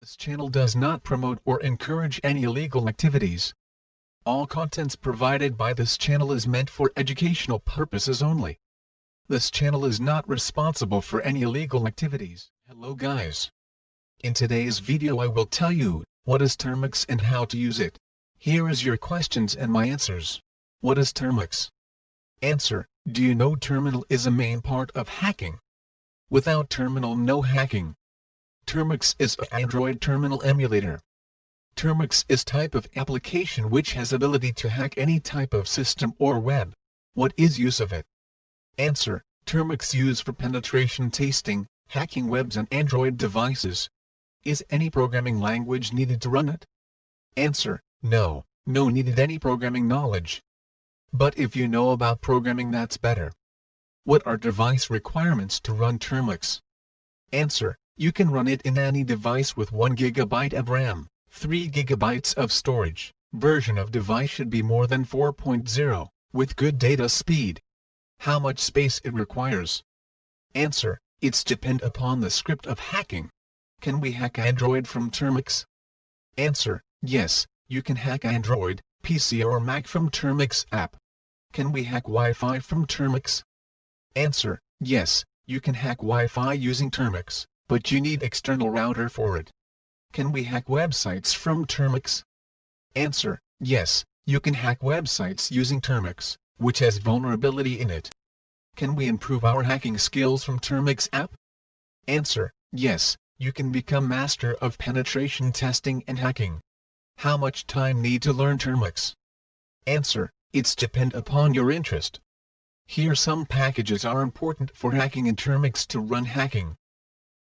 This channel does not promote or encourage any illegal activities. All contents provided by this channel is meant for educational purposes only. This channel is not responsible for any illegal activities. Hello guys. In today's video I will tell you, what is Termux and how to use it. Here is your questions and my answers. What is Termux? Answer: do you know terminal is a main part of hacking? Without terminal no hacking. Termux is an Android terminal emulator. Termux is type of application which has ability to hack any type of system or web. What is use of it? Answer: Termux used for penetration testing, hacking webs and Android devices. Is any programming language needed to run it? Answer: no needed any programming knowledge. But if you know about programming that's better. What are device requirements to run Termux? Answer: you can run it in any device with 1 GB of RAM, 3 GB of storage. Version of device should be more than 4.0, with good data speed. How much space it requires? Answer: it's depend upon the script of hacking. Can we hack Android from Termux? Answer: yes, you can hack Android, PC or Mac from Termux app. Can we hack Wi-Fi from Termux? Answer: yes, you can hack Wi-Fi using Termux, but you need external router for it. Can we hack websites from Termux? Answer: yes, you can hack websites using Termux, which has vulnerability in it. Can we improve our hacking skills from Termux app? Answer: yes, you can become master of penetration testing and hacking. How much time need to learn Termux? Answer: it's depend upon your interest. Here some packages are important for hacking in Termux to run hacking.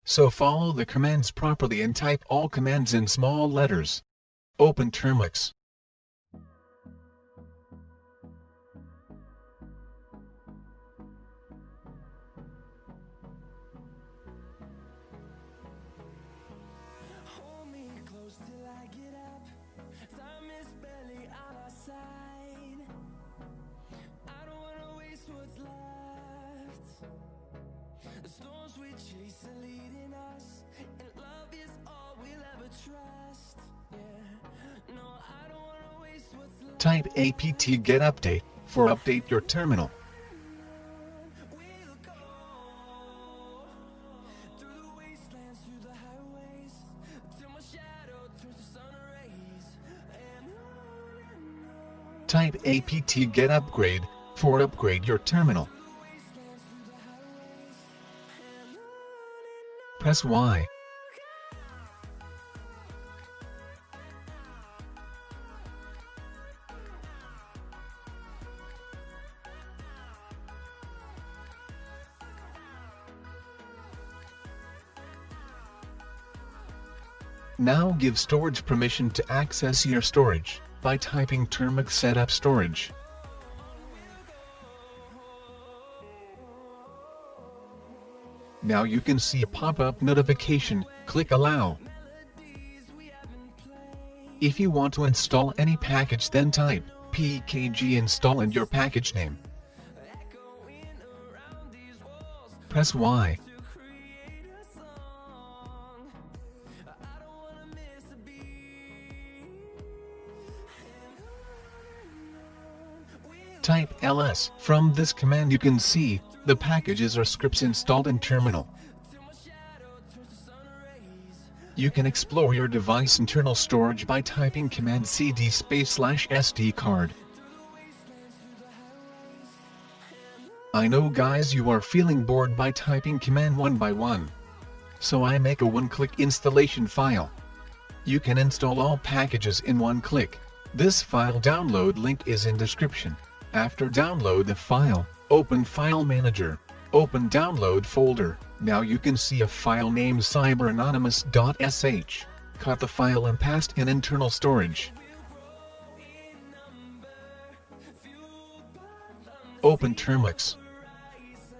So follow the commands properly and type all commands in small letters. Open Termux. Hold me close till I get up. Time is barely on our side. I don't wanna waste what's left. The storms we chase are leading us, and love is all we'll ever trust. Yeah, no, I don't wanna waste what's left. Type apt get update for update your terminal. We'll go through the wastelands, through the highways, till my shadow turns to sun rays, and on. Type apt get upgrade for upgrade your terminal. Press Y. Now give storage permission to access your storage by typing Termux setup storage. Now you can see a pop-up notification. Click allow. If you want to install any package, then type pkg install and your package name. Press Y. Type ls. From this command you can see the packages or scripts installed in terminal. You can explore your device internal storage by typing command cd/SD card. I know guys you are feeling bored by typing command one by one. So I make a one-click installation file. You can install all packages in one click. This file download link is in description. After download the file, open File Manager, open Download folder. Now you can see a file named cyberanonymous.sh. Cut the file and paste in internal storage. Open Termux.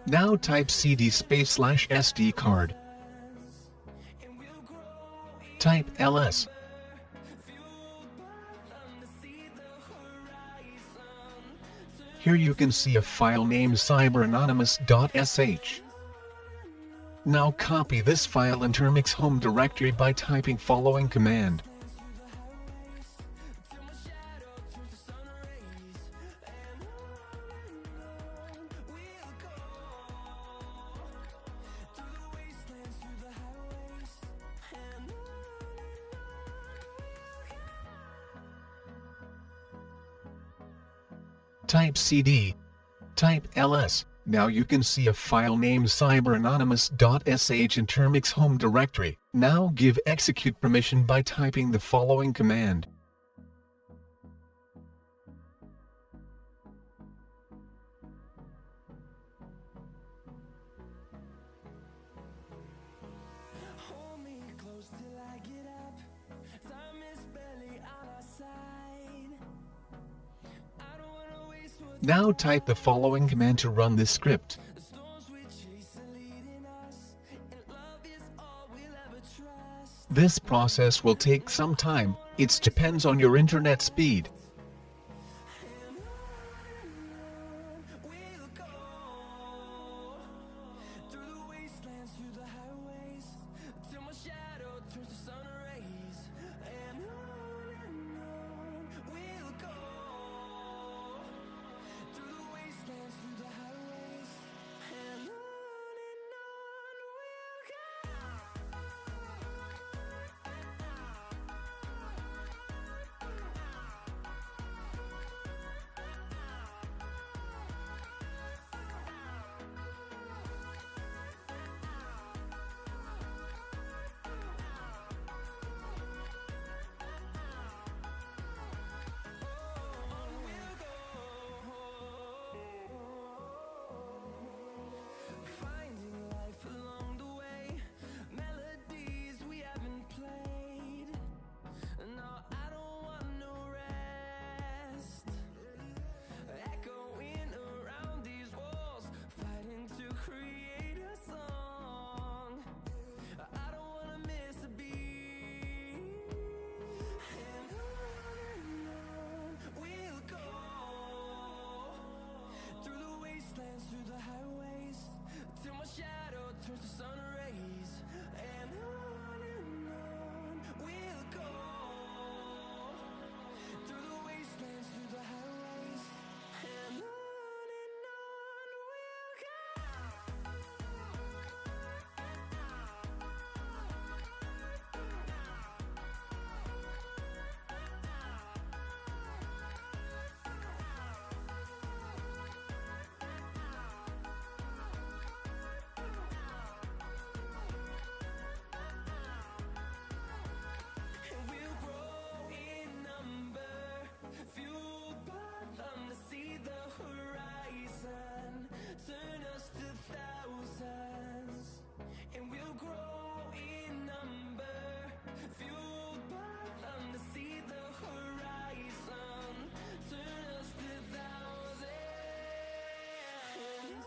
Now type cd/SD card. Type ls. Here you can see a file named cyberanonymous.sh. Now copy this file in Termux home directory by typing following command. Type cd. Type ls. Now you can see a file named cyberanonymous.sh in Termux home directory. Now give execute permission by typing the following command. Hold me close till I get up. Time is barely on our side. I don't wanna waste what's Now type the following command to run this script. the storms we chase are leading us, and love is all we'll ever trust. This process will take some time. It depends on your internet speed. And on we'll go, through the wastelands, through the highways, till my shadow turns to sun rays. And on we'll go, through the wastelands, through the highways. And on we'll go. Finding life along the way, melodies we haven't played. No, I don't want no rest. Echoing around these walls, fighting to create a song. I don't wanna miss a beat. And on we'll go, through the wastelands, through the highways, till my shadow turns to sun rays. And on we'll go, through the wastelands, through the highways. And on we'll go. And we'll grow in number, fueled by them to see the horizon, turn us to thousands. And we'll grow in number, fueled by them to see the horizon, turn us to thousands. And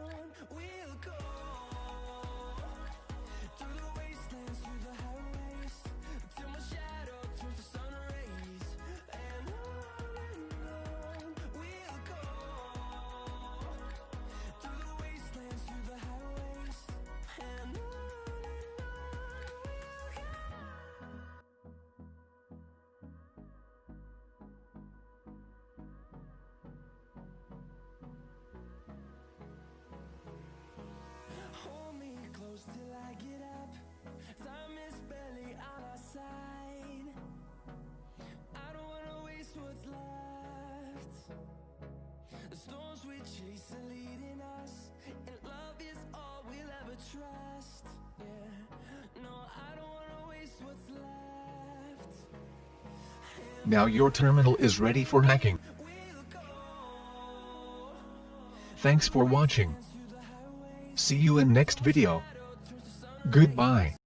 on we'll go, through the wastelands, through the highways, till my shadow turns to sun rays. And on we'll go, through the wastelands, through the highways. And on hold me close till I get up. Time is barely on our side. I don't wanna waste what's left. The storms we chase are leading us, and love is all we'll ever trust. Yeah, no, I don't wanna waste what's left. Now your terminal is ready for hacking. We'll go Thanks for watching. through the highways. See you in next video. Goodbye.